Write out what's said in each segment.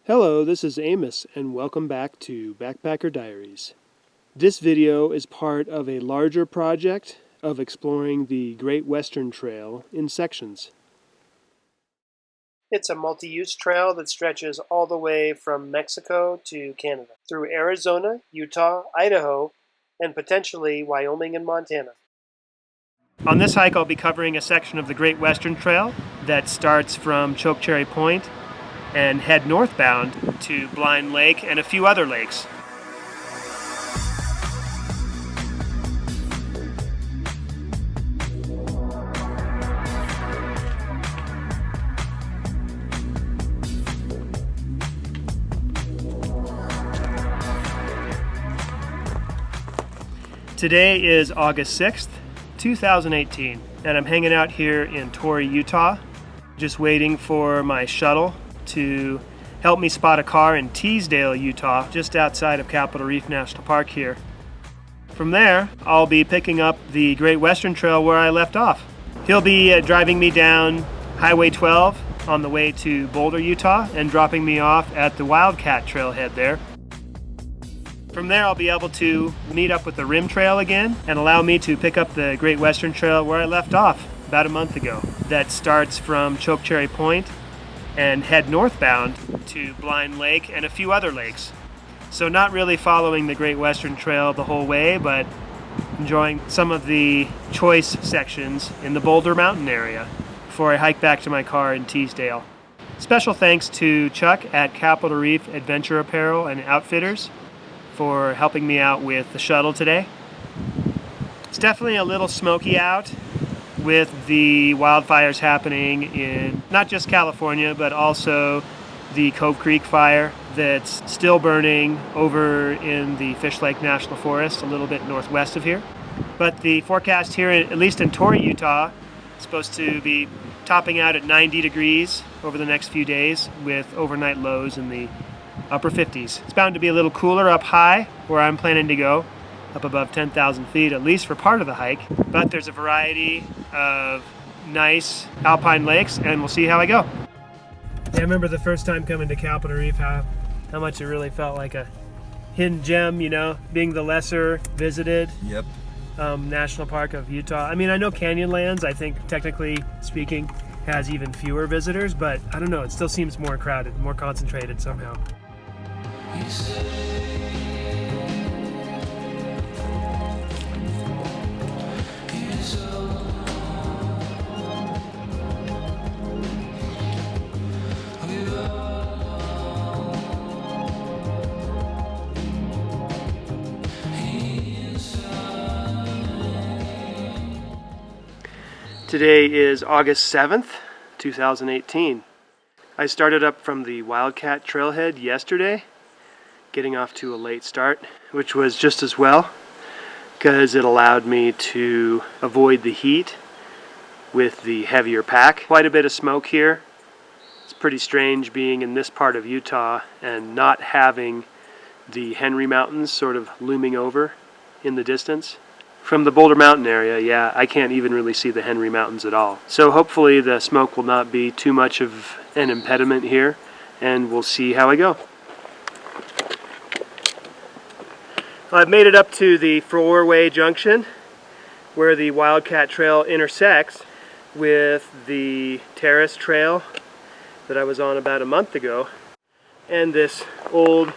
Hello, this is Amos, and welcome back to Backpacker Diaries. This video is part of a larger project of exploring the Great Western Trail in sections. It's a multi-use trail that stretches all the way from Mexico to Canada, through Arizona, Utah, Idaho, and potentially Wyoming and Montana. On this hike, I'll be covering a section of the Great Western Trail that starts from Chokecherry Point and head northbound to Blind Lake and a few other lakes. Today is August 6th, 2018, and I'm hanging out here in Torrey, Utah, just waiting for my shuttle to help me spot a car in Teasdale, Utah, just outside of Capitol Reef National Park here. From there, I'll be picking up the Great Western Trail where I left off. He'll be driving me down Highway 12 on the way to Boulder, Utah, and dropping me off at the Wildcat Trailhead there. From there, I'll be able to meet up with the Rim Trail again and allow me to pick up the Great Western Trail where I left off about a month ago. That starts from Chokecherry Point and head northbound to Blind Lake and a few other lakes. So not really following the Great Western Trail the whole way, but enjoying some of the choice sections in the Boulder Mountain area before I hike back to my car in Teasdale. Special thanks to Chuck at Capitol Reef Adventure Apparel and Outfitters for helping me out with the shuttle today. It's definitely a little smoky out with the wildfires happening in not just California, but also the Cove Creek fire that's still burning over in the Fish Lake National Forest, a little bit northwest of here. But the forecast here, at least in Torrey, Utah, is supposed to be topping out at 90 degrees over the next few days with overnight lows in the upper 50s. It's bound to be a little cooler up high where I'm planning to go, up above 10,000 feet, at least for part of the hike. But there's a variety of nice alpine lakes, and we'll see how I go. Yeah, I remember the first time coming to Capitol Reef, how much it really felt like a hidden gem, you know, being the lesser visited national park of Utah. I mean, I know Canyonlands, I think, technically speaking, has even fewer visitors, but I don't know, it still seems more crowded, more concentrated somehow. Today is August 7th, 2018. I started up from the Wildcat Trailhead yesterday, getting off to a late start, which was just as well because it allowed me to avoid the heat with the heavier pack. Quite a bit of smoke here. It's pretty strange being in this part of Utah and not having the Henry Mountains sort of looming over in the distance. From the Boulder Mountain area, yeah, I can't even really see the Henry Mountains at all. So hopefully the smoke will not be too much of an impediment here, and we'll see how I go. Well, I've made it up to the four-way junction where the Wildcat Trail intersects with the terrace trail that I was on about a month ago, and this old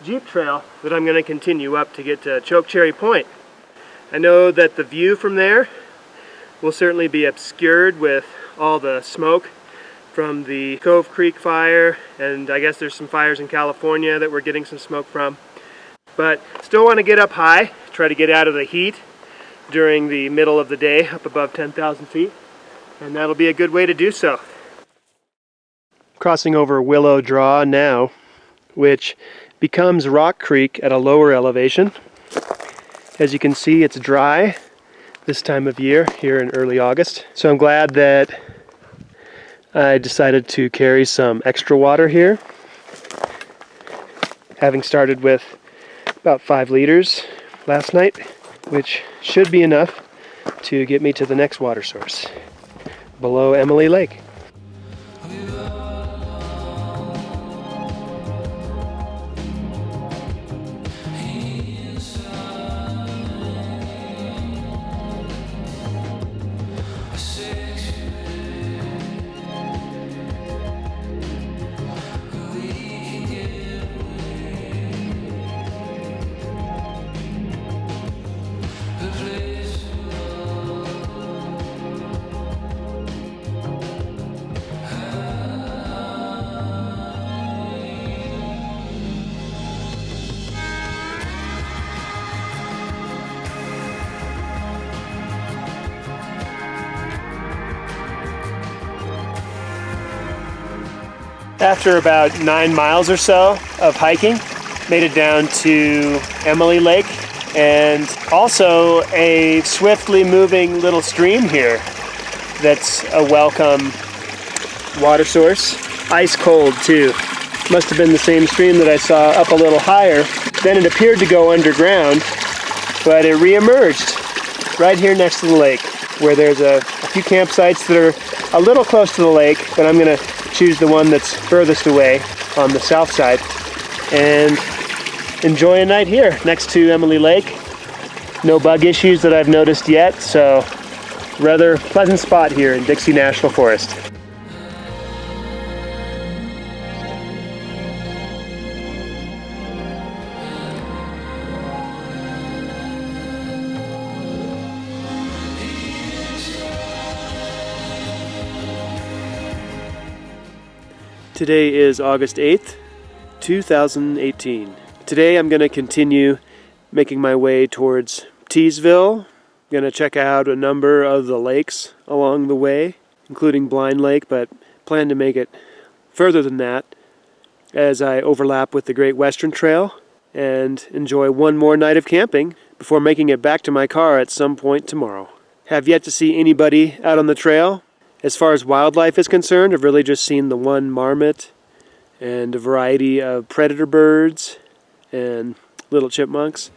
Jeep trail that I'm going to continue up to get to Chokecherry Point. I know that the view from there will certainly be obscured with all the smoke from the Cove Creek fire, and I guess there's some fires in California that we're getting some smoke from. But still want to get up high, try to get out of the heat during the middle of the day, up above 10,000 feet, and that'll be a good way to do so. Crossing over Willow Draw now, which becomes Rock Creek at a lower elevation. As you can see, it's dry this time of year here in early August. So I'm glad that I decided to carry some extra water here. Having started with about 5 liters last night, which should be enough to get me to the next water source below Emily Lake. After about 9 miles or so of hiking, made it down to Emily Lake, and also a swiftly moving little stream here that's a welcome water source. Ice cold too. Must have been the same stream that I saw up a little higher. Then it appeared to go underground, but it re-emerged right here next to the lake, where there's a few campsites that are a little close to the lake, but I'm gonna choose the one that's furthest away on the south side and enjoy a night here next to Emily Lake. No bug issues that I've noticed yet, so rather pleasant spot here in Dixie National Forest. Today is August 8th, 2018. Today I'm going to continue making my way towards Teasdale. I'm going to check out a number of the lakes along the way, including Blind Lake, but plan to make it further than that as I overlap with the Great Western Trail and enjoy one more night of camping before making it back to my car at some point tomorrow. Have yet to see anybody out on the trail. As far as wildlife is concerned, I've really just seen the one marmot and a variety of predator birds and little chipmunks.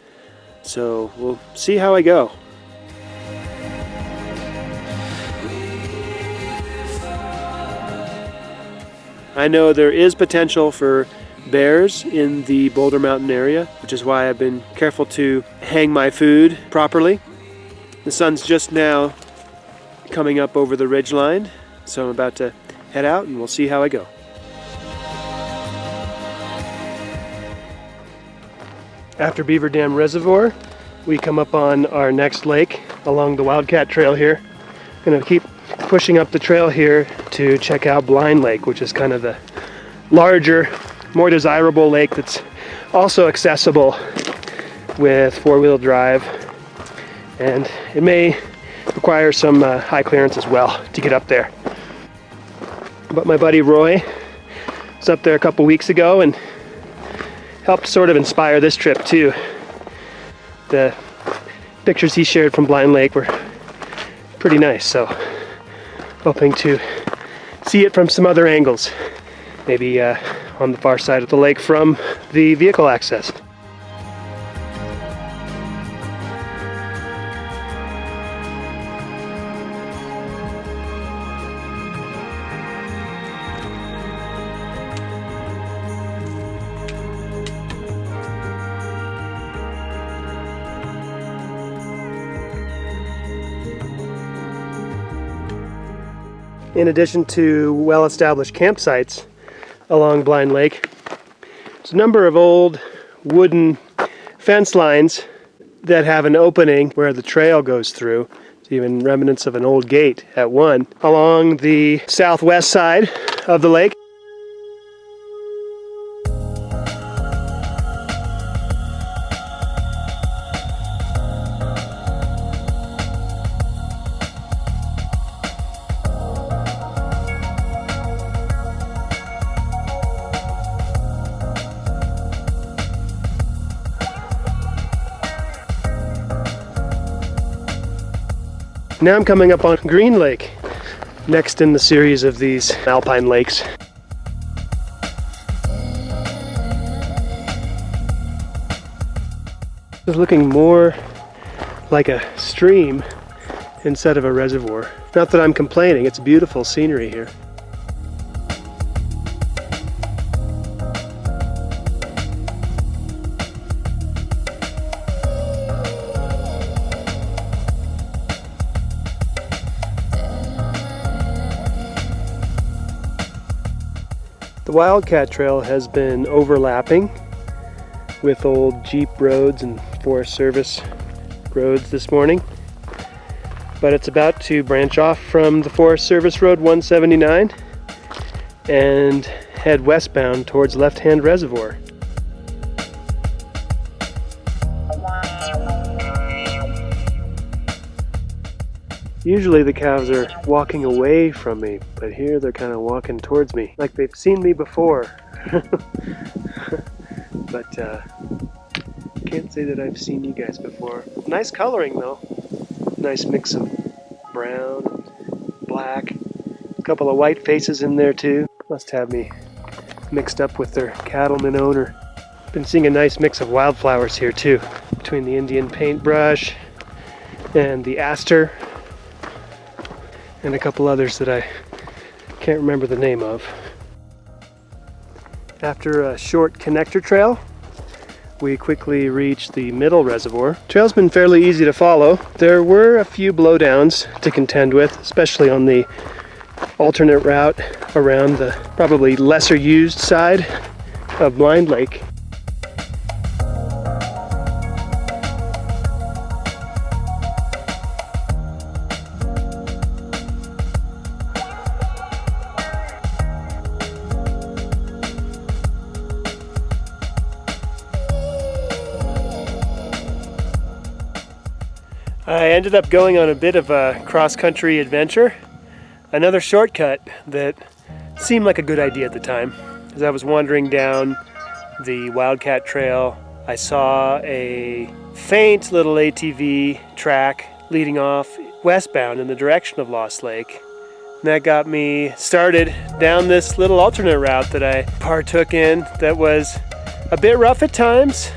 So we'll see how I go. I know there is potential for bears in the Boulder Mountain area, which is why I've been careful to hang my food properly. The sun's just now coming up over the ridgeline, so I'm about to head out and we'll see how I go. After Beaver Dam Reservoir, we come up on our next lake along the Wildcat Trail here. I'm going to keep pushing up the trail here to check out Blind Lake, which is kind of the larger, more desirable lake that's also accessible with four-wheel drive, and it may require some high clearance as well to get up there. But my buddy Roy was up there a couple weeks ago and helped sort of inspire this trip too. The pictures he shared from Blind Lake were pretty nice, so hoping to see it from some other angles, maybe on the far side of the lake from the vehicle access. In addition to well-established campsites along Blind Lake, there's a number of old wooden fence lines that have an opening where the trail goes through. There's even remnants of an old gate at one along the southwest side of the lake. Now I'm coming up on Green Lake, next in the series of these alpine lakes. It's looking more like a stream instead of a reservoir. Not that I'm complaining, it's beautiful scenery here. The Wildcat Trail has been overlapping with old Jeep roads and Forest Service roads this morning, but it's about to branch off from the Forest Service Road 179 and head westbound towards Left Hand Reservoir. Usually the cows are walking away from me, but here they're kind of walking towards me, like they've seen me before. But can't say that I've seen you guys before. Nice coloring though. Nice mix of brown and black. A couple of white faces in there too. Must have me mixed up with their cattleman owner. Been seeing a nice mix of wildflowers here too, between the Indian paintbrush and the aster and a couple others that I can't remember the name of. After a short connector trail, we quickly reached the middle reservoir. Trail's been fairly easy to follow. There were a few blowdowns to contend with, especially on the alternate route around the probably lesser used side of Blind Lake. I ended up going on a bit of a cross-country adventure. Another shortcut that seemed like a good idea at the time. As I was wandering down the Wildcat Trail, I saw a faint little ATV track leading off westbound in the direction of Lost Lake. And that got me started down this little alternate route that I partook in that was a bit rough at times.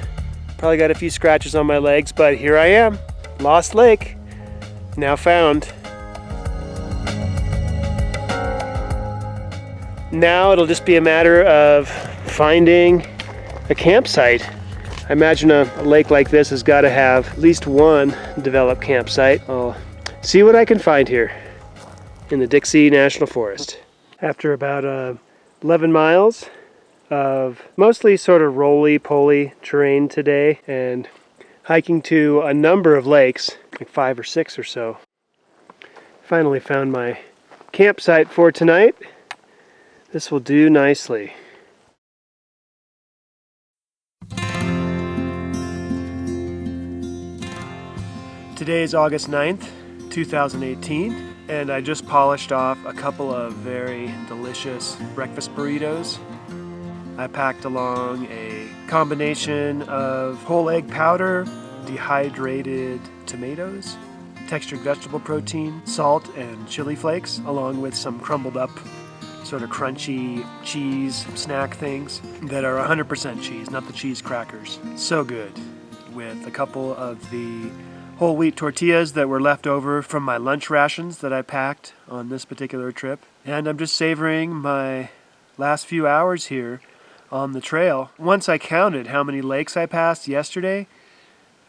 Probably got a few scratches on my legs, but here I am. Lost Lake, now found. Now it'll just be a matter of finding a campsite. I imagine a lake like this has got to have at least one developed campsite. I'll see what I can find here in the Dixie National Forest. After about 11 miles of mostly sort of roly-poly terrain today and hiking to a number of lakes, like 5 or 6 or so. Finally found my campsite for tonight. This will do nicely. Today is August 9th, 2018, and I just polished off a couple of very delicious breakfast burritos. I packed along a combination of whole egg powder, dehydrated tomatoes, textured vegetable protein, salt, and chili flakes, along with some crumbled up sort of crunchy cheese snack things that are 100% cheese, not the cheese crackers. So good, with a couple of the whole wheat tortillas that were left over from my lunch rations that I packed on this particular trip. And I'm just savoring my last few hours here on the trail. Once I counted how many lakes I passed yesterday,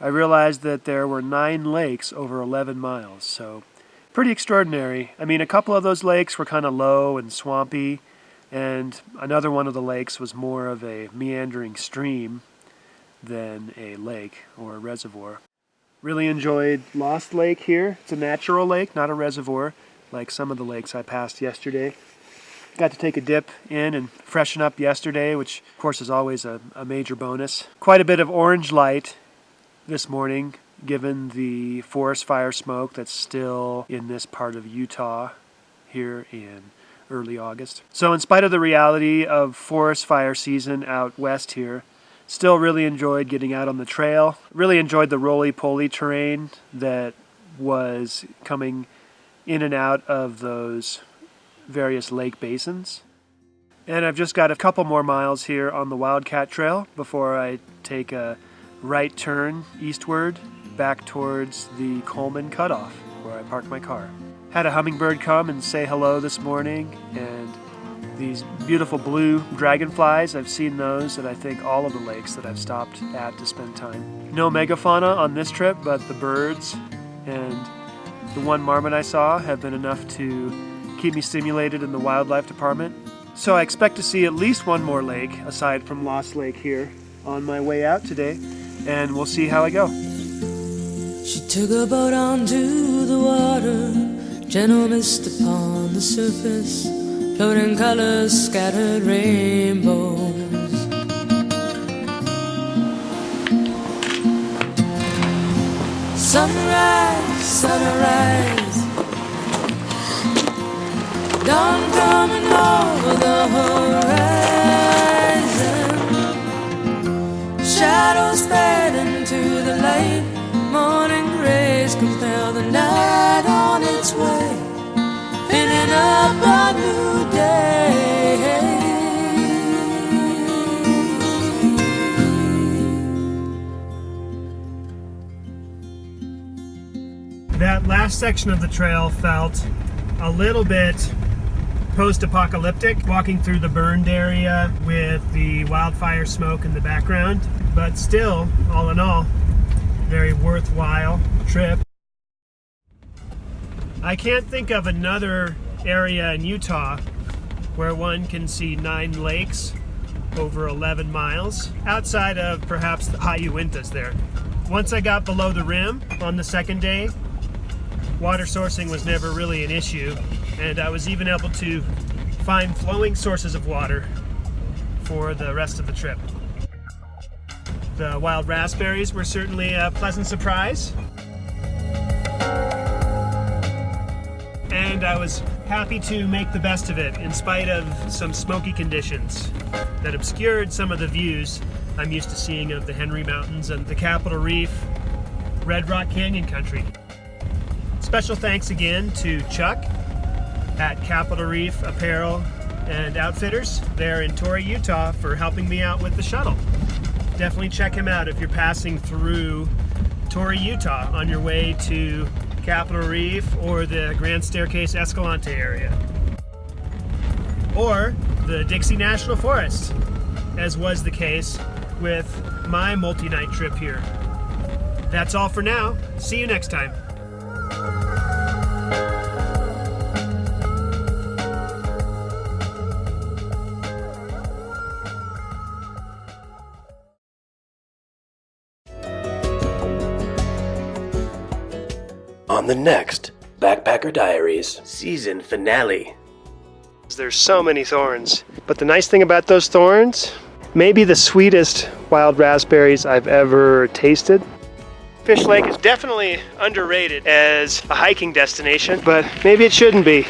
I realized that there were 9 lakes over 11 miles, so pretty extraordinary. I mean, a couple of those lakes were kind of low and swampy, and another one of the lakes was more of a meandering stream than a lake or a reservoir. Really enjoyed Lost Lake here. It's a natural lake, not a reservoir, like some of the lakes I passed yesterday. Got to take a dip in and freshen up yesterday, which of course is always a major bonus. Quite a bit of orange light this morning, given the forest fire smoke that's still in this part of Utah here in early August. So in spite of the reality of forest fire season out west here, still really enjoyed getting out on the trail. Really enjoyed the roly-poly terrain that was coming in and out of those various lake basins. And I've just got a couple more miles here on the Wildcat Trail before I take a right turn eastward back towards the Coleman cutoff where I parked my car. Had a hummingbird come and say hello this morning, and these beautiful blue dragonflies, I've seen those at I think all of the lakes that I've stopped at to spend time. No megafauna on this trip, but the birds and the one marmot I saw have been enough to keep me stimulated in the wildlife department. So I expect to see at least one more lake aside from Lost Lake here on my way out today, and we'll see how I go. She took a boat onto the water, gentle mist upon the surface, floating colors, scattered rainbows. Sunrise, sunrise, dawn coming over the horizon. Shadows fade into the light, morning rays compel the night on its way, pinning up a new day. That last section of the trail felt a little bit post-apocalyptic, walking through the burned area with the wildfire smoke in the background, but still, all in all, very worthwhile trip. I can't think of another area in Utah where one can see 9 lakes over 11 miles, outside of perhaps the Uintas there. Once I got below the rim on the second day, water sourcing was never really an issue, and I was even able to find flowing sources of water for the rest of the trip. The wild raspberries were certainly a pleasant surprise, and I was happy to make the best of it in spite of some smoky conditions that obscured some of the views I'm used to seeing of the Henry Mountains and the Capitol Reef, Red Rock Canyon country. Special thanks again to Chuck at Capitol Reef Apparel and Outfitters there in Torrey, Utah, for helping me out with the shuttle. Definitely check him out if you're passing through Torrey, Utah on your way to Capitol Reef or the Grand Staircase Escalante area. Or the Dixie National Forest, as was the case with my multi-night trip here. That's all for now. See you next time. On the next Backpacker Diaries season finale. There's so many thorns, but the nice thing about those thorns, maybe the sweetest wild raspberries I've ever tasted. Fish Lake is definitely underrated as a hiking destination, but maybe it shouldn't be.